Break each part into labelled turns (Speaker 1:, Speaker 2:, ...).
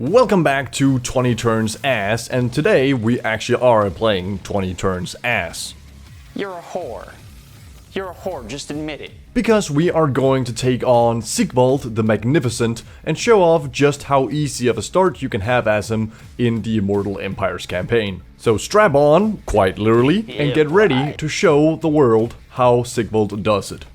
Speaker 1: Welcome back to 20 Turns Ass, and today we actually are playing 20 Turns Ass.
Speaker 2: You're a whore. You're a whore, just admit it.
Speaker 1: Because we are going to take on Sigvald the Magnificent and show off just how easy of a start you can have as him in the Immortal Empires campaign. So strap on, quite literally, and get ready to show the world how Sigvald does it.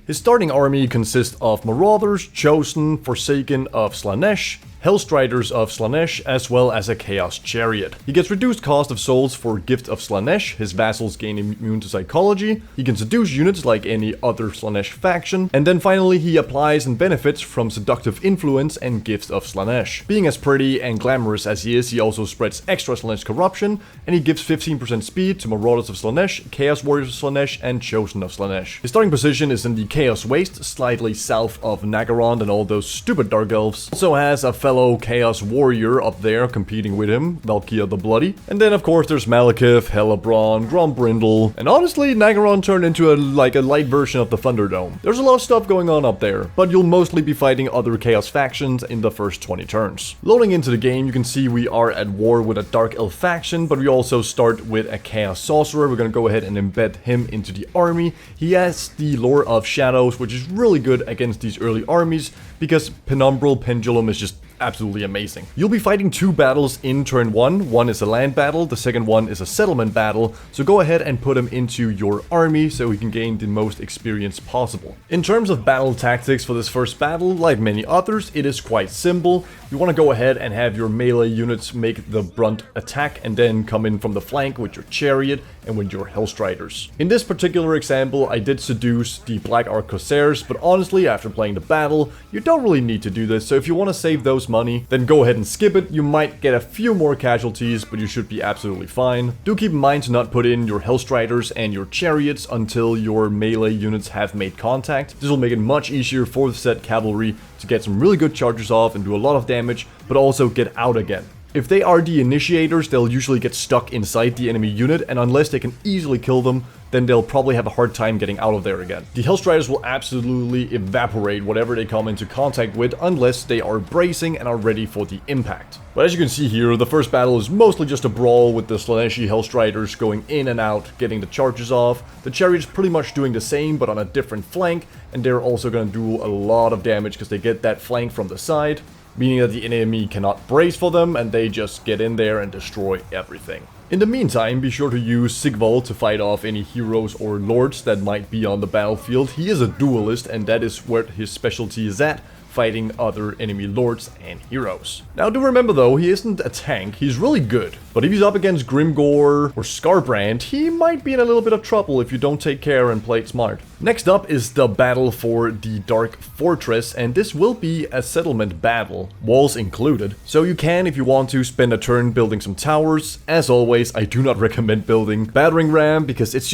Speaker 1: His starting army consists of Marauders, Chosen, Forsaken of Slaanesh, Hellstriders of Slaanesh, as well as a Chaos Chariot. He gets reduced cost of souls for Gift of Slaanesh, his vassals gain immune to psychology, he can seduce units like any other Slaanesh faction, and then finally he applies and benefits from Seductive Influence and Gifts of Slaanesh. Being as pretty and glamorous as he is, he also spreads extra Slaanesh corruption, and he gives 15% speed to Marauders of Slaanesh, Chaos Warriors of Slaanesh, and Chosen of Slaanesh. His starting position is in the Chaos Waste, slightly south of Nagaron and all those stupid Dark Elves. Also has a fellow Chaos Warrior up there competing with him, Valkia the Bloody. And then of course there's Malekith, Hellebrand, Grombrindle, and honestly Nagaron turned into a light version of the Thunderdome. There's a lot of stuff going on up there, but you'll mostly be fighting other Chaos factions in the first 20 turns. Loading into the game, you can see we are at war with a Dark Elf faction, but we also start with a Chaos Sorcerer. We're gonna go ahead and embed him into the army. He has the Lore of Shadows, which is really good against these early armies, because Penumbral Pendulum is just absolutely amazing. You'll be fighting two battles in turn one. One is a land battle, the second one is a settlement battle, so go ahead and put him into your army so he can gain the most experience possible. In terms of battle tactics for this first battle, like many others, it is quite simple. You want to go ahead and have your melee units make the brunt attack and then come in from the flank with your chariot and with your Hellstriders. In this particular example, I did seduce the Black Ark Corsairs, but honestly, after playing the battle, you don't really need to do this, so if you want to save those money, then go ahead and skip it. You might get a few more casualties, but you should be absolutely fine. Do keep in mind to not put in your Hellstriders and your chariots until your melee units have made contact. This will make it much easier for the set cavalry to get some really good charges off and do a lot of damage, but also get out again. If they are the initiators, they'll usually get stuck inside the enemy unit, and unless they can easily kill them, then they'll probably have a hard time getting out of there again. The Hellstriders will absolutely evaporate whatever they come into contact with unless they are bracing and are ready for the impact. But as you can see here, the first battle is mostly just a brawl with the Slaaneshi Hellstriders going in and out, getting the charges off. The Chariot's pretty much doing the same but on a different flank, and they're also going to do a lot of damage because they get that flank from the side, meaning that the enemy cannot brace for them and they just get in there and destroy everything. In the meantime, be sure to use Sigvald to fight off any heroes or lords that might be on the battlefield. He is a duelist and that is where his specialty is at, fighting other enemy lords and heroes. Now do remember though, he isn't a tank, he's really good. But if he's up against Grimgor or Skarbrand, he might be in a little bit of trouble if you don't take care and play it smart. Next up is the battle for the Dark Fortress, and this will be a settlement battle, walls included. So you can, if you want to, spend a turn building some towers. As always, I do not recommend building battering ram because it's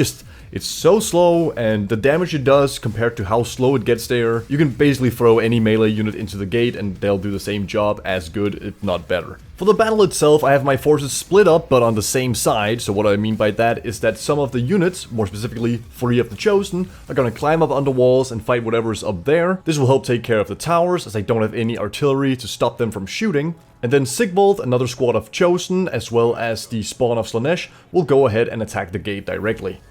Speaker 1: so slow, and the damage it does compared to how slow it gets there, you can basically throw any melee unit into the gate and they'll do the same job as good, if not better. For the battle itself, I have my forces split up but on the same side, so what I mean by that is that some of the units, more specifically 3 of the Chosen, are gonna climb up on the walls and fight whatever's up there. This will help take care of the towers, as I don't have any artillery to stop them from shooting. And then Sigvald, another squad of Chosen, as well as the spawn of Slaanesh, will go ahead and attack the gate directly.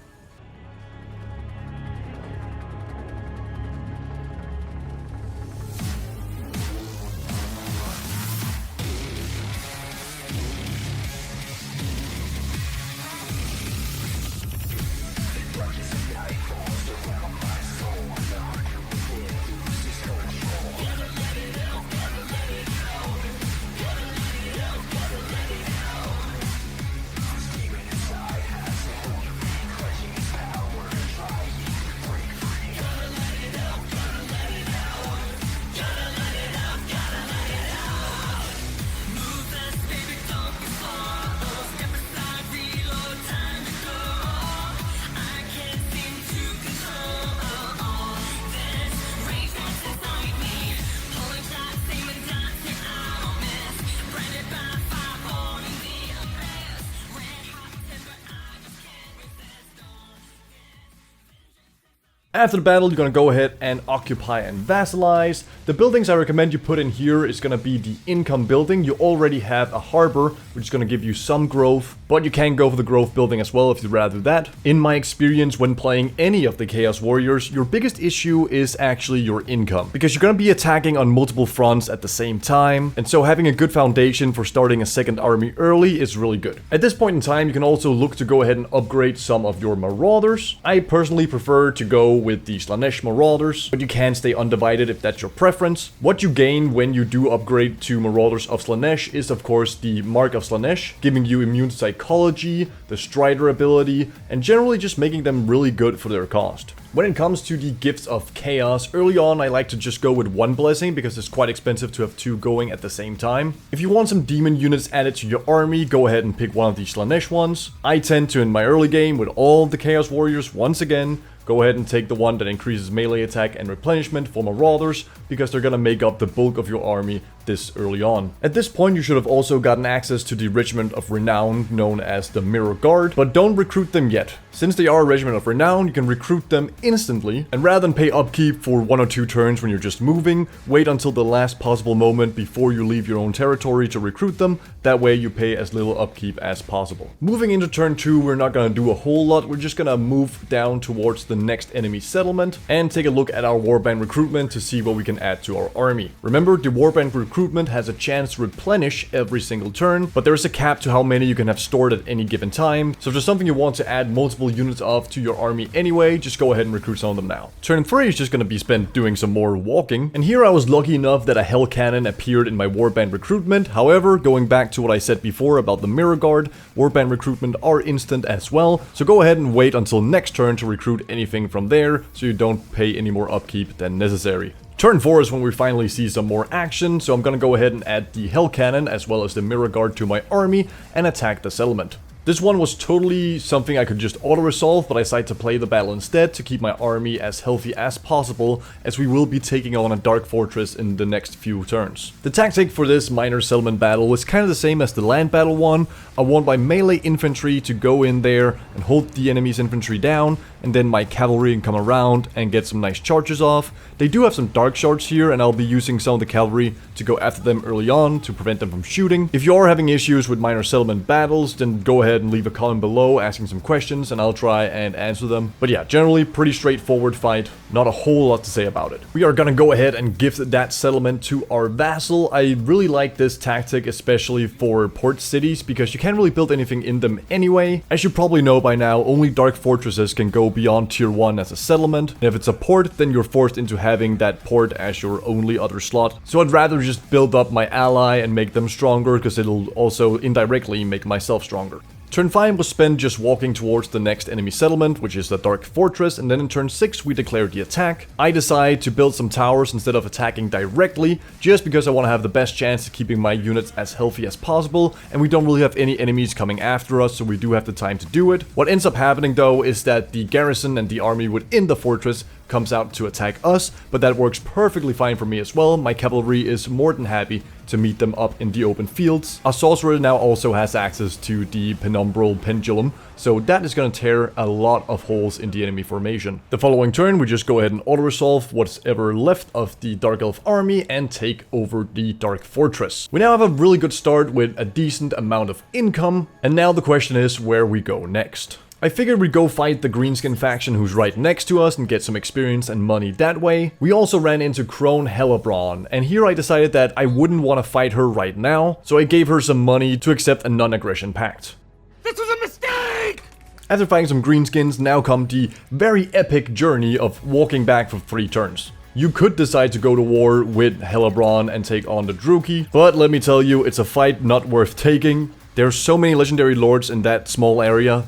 Speaker 1: After the battle, you're gonna go ahead and occupy and vassalize. The buildings I recommend you put in here is gonna be the income building. You already have a harbor, which is gonna give you some growth, but you can go for the growth building as well if you'd rather that. In my experience when playing any of the Chaos Warriors, your biggest issue is actually your income, because you're gonna be attacking on multiple fronts at the same time, and so having a good foundation for starting a second army early is really good. At this point in time, you can also look to go ahead and upgrade some of your marauders. I personally prefer to go with the Slaanesh Marauders, but you can stay undivided if that's your preference. What you gain when you do upgrade to Marauders of Slaanesh is of course the Mark of Slaanesh, giving you immune to psychology, the Strider ability, and generally just making them really good for their cost. When it comes to the Gifts of Chaos, early on I like to just go with one blessing because it's quite expensive to have two going at the same time. If you want some demon units added to your army, go ahead and pick one of the Slaanesh ones. I tend to, in my early game with all the Chaos Warriors, once again, go ahead and take the one that increases melee attack and replenishment for Marauders, because they're gonna make up the bulk of your army this early on. At this point, you should have also gotten access to the Regiment of Renown, known as the Mirror Guard, but don't recruit them yet. Since they are a Regiment of Renown, you can recruit them instantly, and rather than pay upkeep for 1 or 2 turns when you're just moving, wait until the last possible moment before you leave your own territory to recruit them. That way you pay as little upkeep as possible. Moving into turn 2, we're not gonna do a whole lot. We're just gonna move down towards the next enemy settlement and take a look at our Warband recruitment to see what we can add to our army. Remember, the Warband recruitment has a chance to replenish every single turn, but there is a cap to how many you can have stored at any given time. So if there's something you want to add multiple units of to your army anyway, just go ahead and recruit some of them now. Turn 3 is just going to be spent doing some more walking, and here I was lucky enough that a Hell Cannon appeared in my Warband recruitment. However, going back to what I said before about the Mirror Guard, Warband recruitment are instant as well, so go ahead and wait until next turn to recruit anything from there, so you don't pay any more upkeep than necessary. Turn 4 is when we finally see some more action, so I'm gonna go ahead and add the Hell Cannon as well as the Mirror Guard to my army and attack the settlement. This one was totally something I could just auto-resolve, but I decided to play the battle instead to keep my army as healthy as possible, as we will be taking on a Dark Fortress in the next few turns. The tactic for this minor settlement battle was kind of the same as the land battle one. I want my melee infantry to go in there and hold the enemy's infantry down, and then my cavalry can come around and get some nice charges off. They do have some dark shards here, and I'll be using some of the cavalry to go after them early on to prevent them from shooting. If you are having issues with minor settlement battles, then go ahead and leave a comment below asking some questions and I'll try and answer them. But yeah, generally pretty straightforward fight, not a whole lot to say about it. We are gonna go ahead and gift that settlement to our vassal. I really like this tactic, especially for port cities, because you can't really build anything in them anyway. As you probably know by now, only Dark Fortresses can go beyond tier 1 as a settlement, and if it's a port, then you're forced into having that port as your only other slot. So I'd rather just build up my ally and make them stronger, because it'll also indirectly make myself stronger. Turn 5 was spent just walking towards the next enemy settlement, which is the Dark Fortress, and then in turn 6 we declared the attack. I decide to build some towers instead of attacking directly, just because I want to have the best chance of keeping my units as healthy as possible, and we don't really have any enemies coming after us, so we do have the time to do it. What ends up happening though is that the garrison and the army within the fortress comes out to attack us, but that works perfectly fine for me as well. My cavalry is more than happy to meet them up in the open fields. Our sorcerer now also has access to the penumbral pendulum, so that is going to tear a lot of holes in the enemy formation. The following turn, we just go ahead and auto-resolve what's ever left of the Dark Elf army and take over the Dark Fortress. We now have a really good start with a decent amount of income, and now the question is where we go next. I figured we'd go fight the Greenskin faction who's right next to us and get some experience and money that way. We also ran into Crone Hellebron, and here I decided that I wouldn't want to fight her right now, so I gave her some money to accept a non-aggression pact.
Speaker 3: This was a mistake!
Speaker 1: After fighting some Greenskins, now come the very epic journey of walking back for 3 turns. You could decide to go to war with Hellebron and take on the Druki, but let me tell you, it's a fight not worth taking. There's so many legendary lords in that small area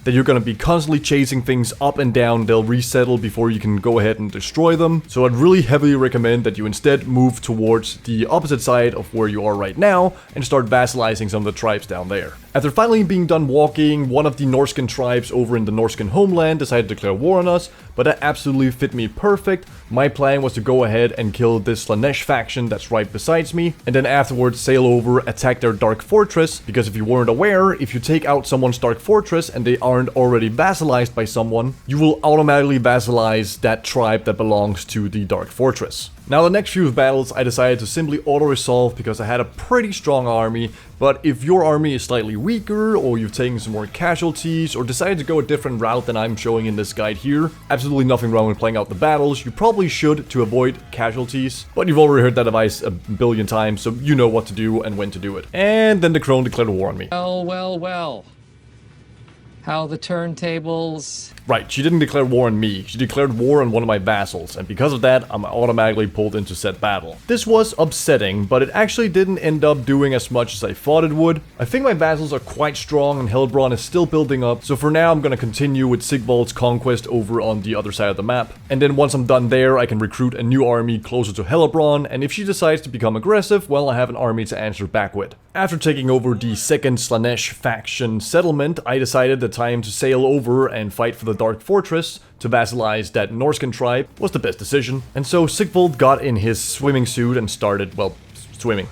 Speaker 1: that you're gonna be constantly chasing things up and down. They'll resettle before you can go ahead and destroy them. So I'd really heavily recommend that you instead move towards the opposite side of where you are right now and start vassalizing some of the tribes down there. After finally being done walking, one of the Norscan tribes over in the Norscan homeland decided to declare war on us, but that absolutely fit me perfect. my plan was to go ahead and kill this Slaanesh faction that's right beside me, and then afterwards sail over, attack their Dark Fortress, because if you weren't aware, if you take out someone's Dark Fortress and they aren't already vassalized by someone, you will automatically vassalize that tribe that belongs to the Dark Fortress. Now the next few battles I decided to simply auto-resolve because I had a pretty strong army, but if your army is slightly weaker, or you've taken some more casualties, or decided to go a different route than I'm showing in this guide here, absolutely nothing wrong with playing out the battles. You probably should to avoid casualties, but you've already heard that advice a billion times, so you know what to do and when to do it. And then the Crone declared war on me.
Speaker 4: Well. How the turntables...
Speaker 1: Right, she didn't declare war on me, she declared war on one of my vassals, and because of that, I'm automatically pulled into said battle. This was upsetting, but it actually didn't end up doing as much as I thought it would. I think my vassals are quite strong and Hellbron is still building up, so for now I'm gonna continue with Sigvald's conquest over on the other side of the map. And then once I'm done there, I can recruit a new army closer to Hellbron, and if she decides to become aggressive, well, I have an army to answer back with. After taking over the second Slaanesh faction settlement, I decided the time to sail over and fight for the Dark Fortress to vassalize that Norscan tribe was the best decision. And so Sigvald got in his swimming suit and started, well, swimming.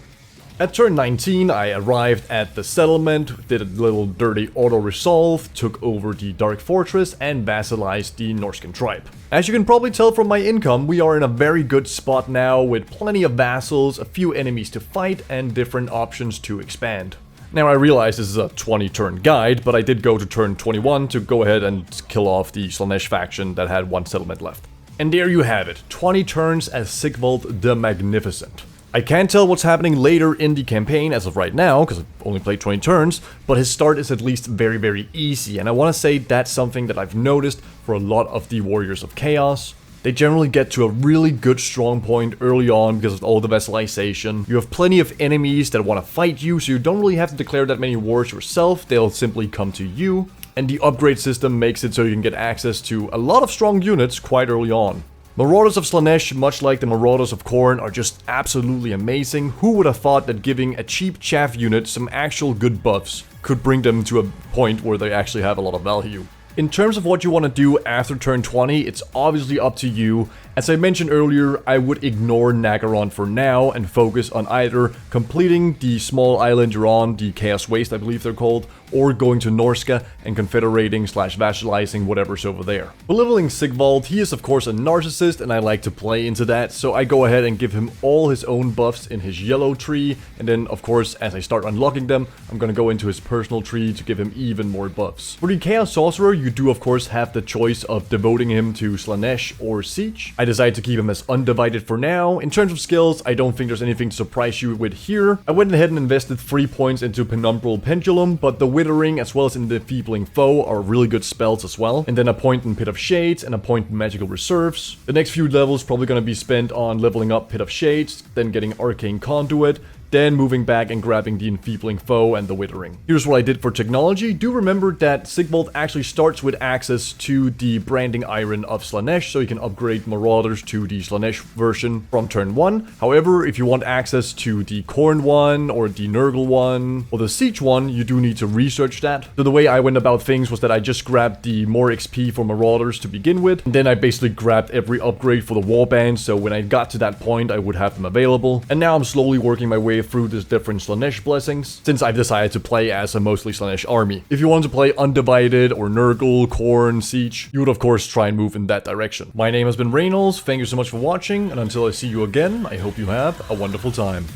Speaker 1: At turn 19, I arrived at the settlement, did a little dirty auto-resolve, took over the Dark Fortress, and vassalized the Norscan tribe. As you can probably tell from my income, we are in a very good spot now with plenty of vassals, a few enemies to fight, and different options to expand. Now I realize this is a 20 turn guide, but I did go to turn 21 to go ahead and kill off the Slaanesh faction that had one settlement left. And there you have it, 20 turns as Sigvald the Magnificent. I can't tell what's happening later in the campaign as of right now, because I've only played 20 turns, but his start is at least very easy, and I want to say that's something that I've noticed for a lot of the Warriors of Chaos. They generally get to a really good strong point early on because of all the vassalization. You have plenty of enemies that want to fight you, so you don't really have to declare that many wars yourself, they'll simply come to you. And the upgrade system makes it so you can get access to a lot of strong units quite early on. Marauders of Slaanesh, much like the Marauders of Khorne, are just absolutely amazing. Who would have thought that giving a cheap chaff unit some actual good buffs could bring them to a point where they actually have a lot of value? In terms of what you want to do after turn 20, it's obviously up to you. As I mentioned earlier, I would ignore Nagaron for now and focus on either completing the small island you're on, the Chaos Waste I believe they're called, or going to Norska and confederating / vassalizing whatever's over there. Belittling Sigvald, he is of course a narcissist and I like to play into that, so I go ahead and give him all his own buffs in his yellow tree, and then of course as I start unlocking them, I'm gonna go into his personal tree to give him even more buffs. For the Chaos Sorcerer, you do of course have the choice of devoting him to Slaanesh or Siege. I decided to keep him as undivided for now. In terms of skills, I don't think there's anything to surprise you with here. I went ahead and invested 3 points into Penumbral Pendulum, but the Withering as well as in the Enfeebling Foe are really good spells as well. And then a point in Pit of Shades and a point in Magical Reserves. The next few levels probably going to be spent on leveling up Pit of Shades, then getting Arcane Conduit, then moving back and grabbing the Enfeebling Foe and the Withering. Here's what I did for technology. Do remember that Sigvald actually starts with access to the Branding Iron of Slaanesh, so you can upgrade Marauders to the Slaanesh version from turn 1. However, if you want access to the Khorne one, or the Nurgle one, or the Siege one, you do need to research that. So the way I went about things was that I just grabbed the more XP for Marauders to begin with, and then I basically grabbed every upgrade for the Warband, so when I got to that point, I would have them available. And now I'm slowly working my way through these different Slaanesh blessings, since I've decided to play as a mostly Slaanesh army. If you want to play Undivided or Nurgle, Khorne, Siege, you would of course try and move in that direction. My name has been Rejnols, thank you so much for watching, and until I see you again, I hope you have a wonderful time.